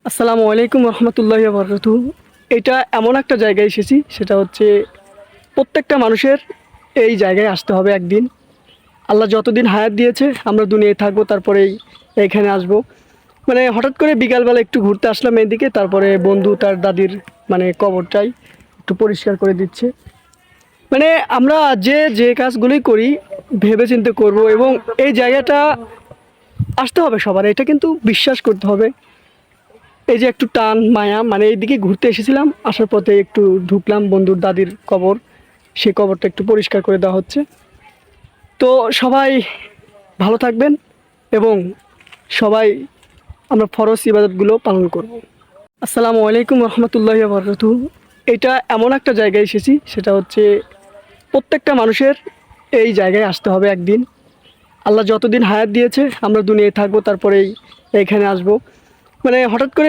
আসসালামু আলাইকুম রহমতুল্লাহি ওয়া বারাকাতুহু। এটা এমন একটা জায়গায় এসেছি, সেটা হচ্ছে প্রত্যেকটা মানুষের এই জায়গায় আসতে হবে একদিন। আল্লাহ যতদিন হায়াত দিয়েছে আমরা দুনিয়ায় থাকবো, তারপরেই এইখানে আসবো। মানে হঠাৎ করে বিকালবেলা একটু ঘুরতে আসলাম এইদিকে, তারপরে বন্ধু তার দাদির কবরটাই একটু পরিষ্কার করে দিচ্ছে। মানে আমরা যে কাজগুলোই করি ভেবে চিন্তে করবো, এবং এই জায়গাটা আসতে হবে সবার, এটা কিন্তু বিশ্বাস করতে হবে। এই যে একটু টান মায়া, মানে এইদিকে ঘুরতে এসেছিলাম, আসার পথে একটু ঢুকলাম বন্ধুর দাদির কবর, সেই কবরটা একটু পরিষ্কার করে দেওয়া হচ্ছে। তো সবাই ভালো থাকবেন, এবং সবাই আমরা ফরজ ইবাদতগুলো পালন করব। আসসালামু আলাইকুম রহমতুল্লাহি ওয়া বারাকাতুহু। এটা এমন একটা জায়গায় এসেছি, সেটা হচ্ছে প্রত্যেকটা মানুষের এই জায়গায় আসতে হবে একদিন। আল্লাহ যতদিন হায়াত দিয়েছে আমরা দুনিয়ায় থাকবো, তারপরেই এইখানে আসবো। মানে হঠাৎ করে